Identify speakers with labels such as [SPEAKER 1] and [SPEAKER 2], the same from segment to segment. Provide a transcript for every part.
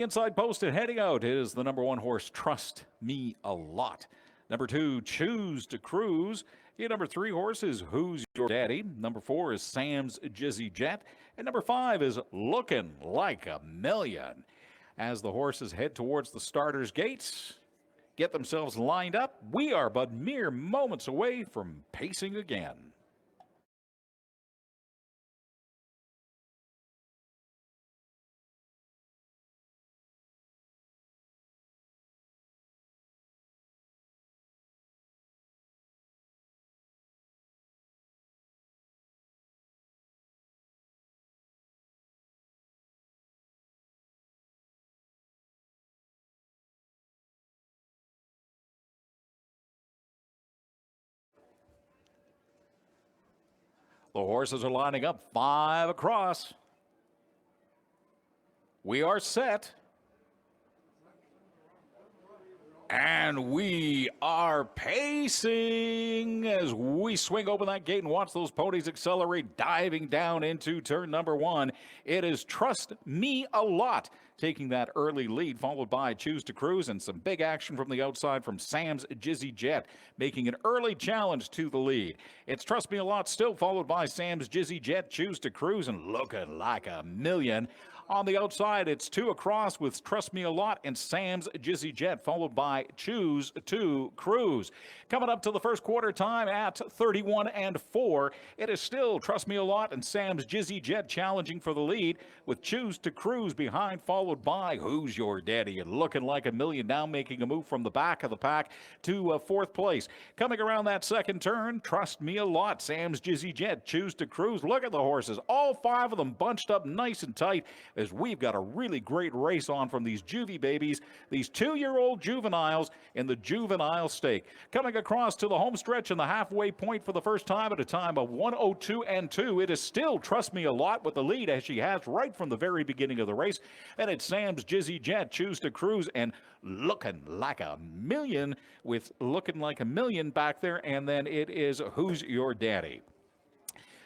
[SPEAKER 1] Inside post and heading out is the number one horse, Trust Me a Lot. Number two, Choose to Cruise. Your number three horse is Who's Your Daddy. Number four is Sam's Jizzy Jet. And number five is Looking Like a Million. As the horses head towards the starter's gates, get themselves lined up, we are but mere moments away from pacing again. The horses are lining up, five across. We are set. And we are pacing as we swing open that gate and watch those ponies accelerate, diving down into turn number one. It is Trust Me a Lot taking that early lead, followed by Choose to Cruise and some big action from the outside from Sam's Jizzy Jet, making an early challenge to the lead. It's Trust Me a Lot still, followed by Sam's Jizzy Jet, Choose to Cruise, and Looking Like a Million. On the outside, it's two across with Trust Me a Lot and Sam's Jizzy Jet, followed by Choose to Cruise. Coming up to the first quarter time at 31-4, it is still Trust Me a Lot and Sam's Jizzy Jet challenging for the lead, with Choose to Cruise behind, followed by Who's Your Daddy and Looking Like a Million, now making a move from the back of the pack to fourth place. Coming around that second turn, Trust Me a Lot, Sam's Jizzy Jet, Choose to Cruise. Look at the horses, all five of them bunched up nice and tight, as we've got a really great race on from these juvie babies, these 2-year-old juveniles in the juvenile stake. Coming across to the home stretch and the halfway point for the first time at a time of 1:02.2. It is still Trust Me a Lot with the lead, as she has right from the very beginning of the race. And it's Sam's Jizzy Jet, Choose to Cruise, and Looking Like a Million, with Looking Like a Million back there. And then it is Who's Your Daddy.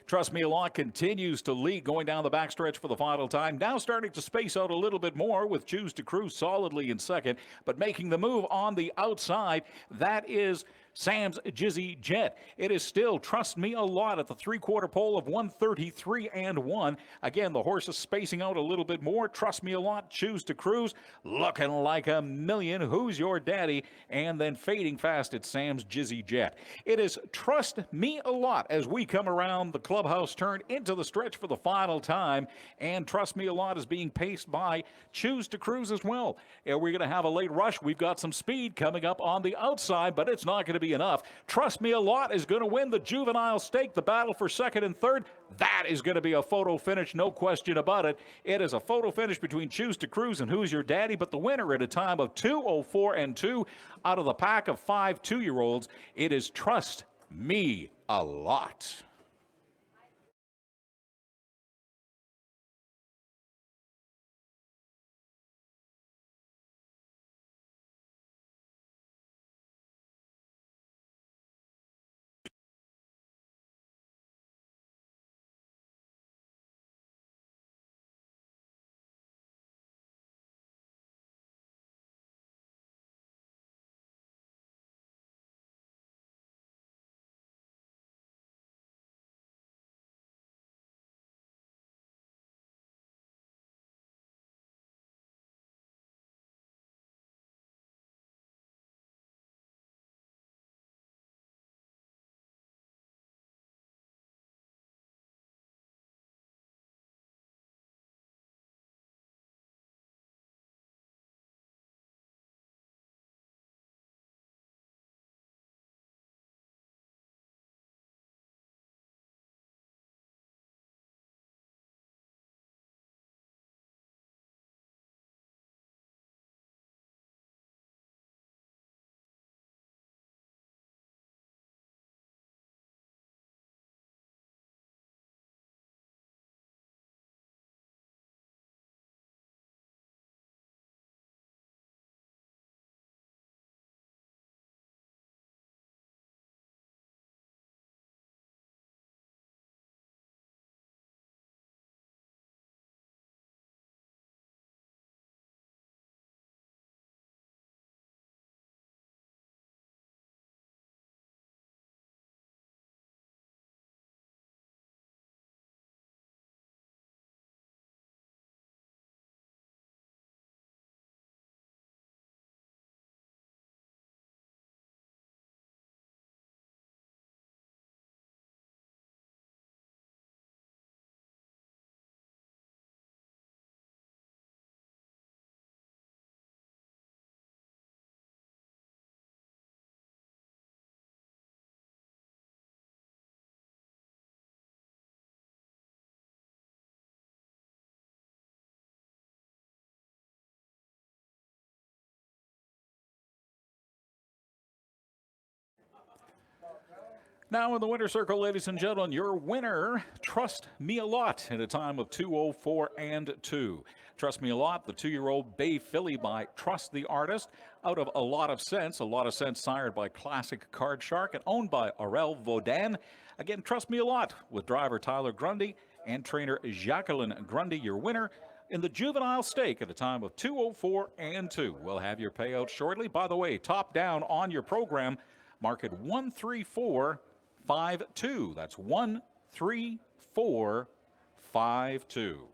[SPEAKER 1] Trust Me a Lot continues to lead going down the backstretch for the final time. Now starting to space out a little bit more with Choose to Cruise solidly in second, but making the move on the outside. That is Sam's Jizzy Jet. It is still Trust Me a Lot at the three-quarter pole of 133-1. Again, the horse is spacing out a little bit more. Trust Me a Lot, Choose to Cruise, Looking Like a Million, Who's Your Daddy, and then fading fast at Sam's Jizzy Jet. It is Trust Me a Lot as we come around the clubhouse turn into the stretch for the final time, and Trust Me a Lot is being paced by Choose to Cruise as well. We're going to have a late rush. We've got some speed coming up on the outside, but it's not going to be enough. Trust Me a Lot is going to win the juvenile stake, the battle for second and third. That is going to be a photo finish, no question about it. It is a photo finish between Choose to Cruise and Who's Your Daddy, but the winner at a time of 2:04.2 out of the pack of 5 2-year-olds, it is Trust Me a Lot. Now in the winner circle, ladies and gentlemen, your winner, Trust Me a Lot, in a time of 2:04 and 2. Trust Me a Lot, the 2-year-old Bay Filly by Trust the Artist, out of A Lot of Sense. A Lot of Sense sired by Classic Card Shark and owned by r08. Again, Trust Me a Lot, with driver Tyler Grundy and trainer Jacqueline Grundy, your winner in the juvenile stake at a time of 2:04 and 2. We'll have your payout shortly. By the way, top down on your program, mark it 13452. That's 13452.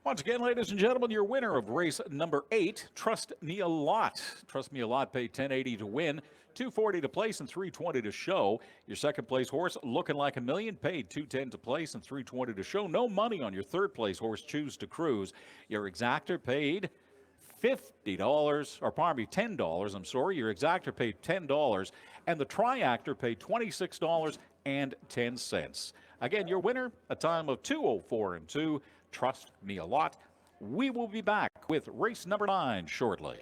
[SPEAKER 1] Once again, ladies and gentlemen, your winner of race number 8, Trust Me a Lot. Trust Me a Lot paid $10.80 to win, $240 to place, and $320 to show. Your second place horse, Looking Like a Million, paid $210 to place and $320 to show. No money on your third place horse, Choose to Cruise. Your exactor paid $50, or pardon me, $10. I'm sorry. Your exactor paid $10, and the triactor paid $26.10. Again, your winner, a time of 2:04 and 2. Trust Me a Lot. We will be back with race number 9 shortly.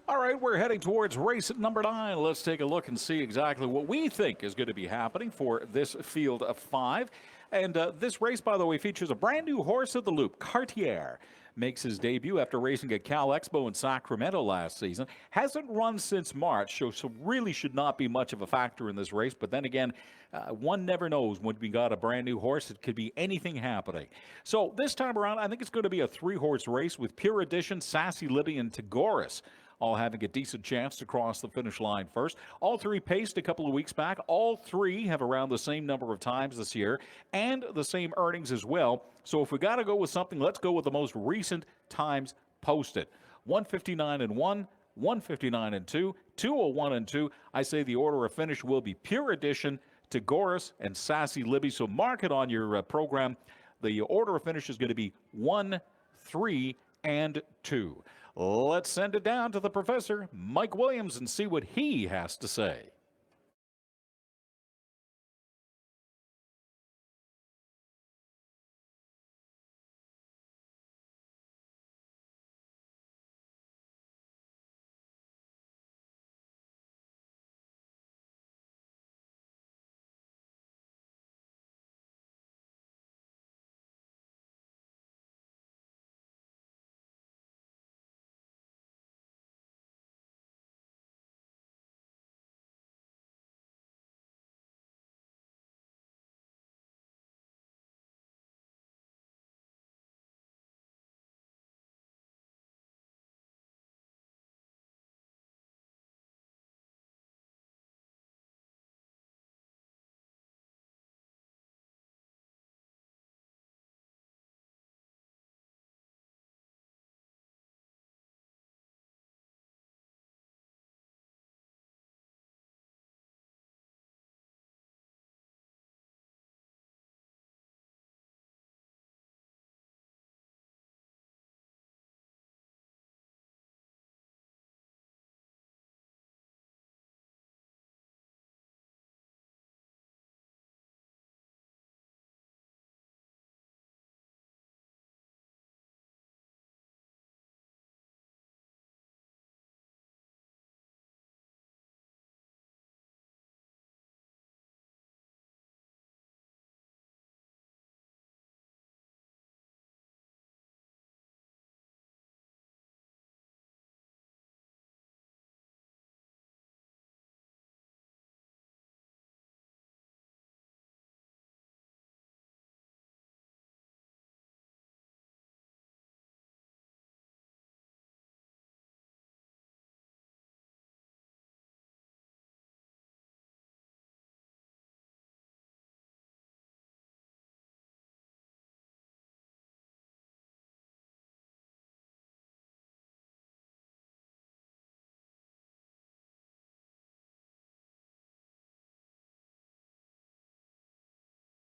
[SPEAKER 1] All right, we're heading towards race number 9. Let's take a look and see exactly what we think is going to be happening for this field of 5. And this race, by the way, features a brand new horse of the loop, Cartier. Makes his debut after racing at Cal Expo in Sacramento last season. Hasn't run since March, so really should not be much of a factor in this race. But then again, one never knows when we got a brand new horse. It could be anything happening. So this time around, I think it's going to be a 3-horse race with Pure Edition, Sassy Libby, and Tagoras all having a decent chance to cross the finish line first. All 3 paced a couple of weeks back. All 3 have around the same number of times this year and the same earnings as well. So if we got to go with something, let's go with the most recent times posted. 159 and 1, 159 and 2, 201 and 2. I say the order of finish will be Pure Edition, Tagoras, and Sassy Libby. So mark it on your program. The order of finish is going to be 1, 3, and 2. Let's send it down to the professor, Mike Williams, and see what he has to say.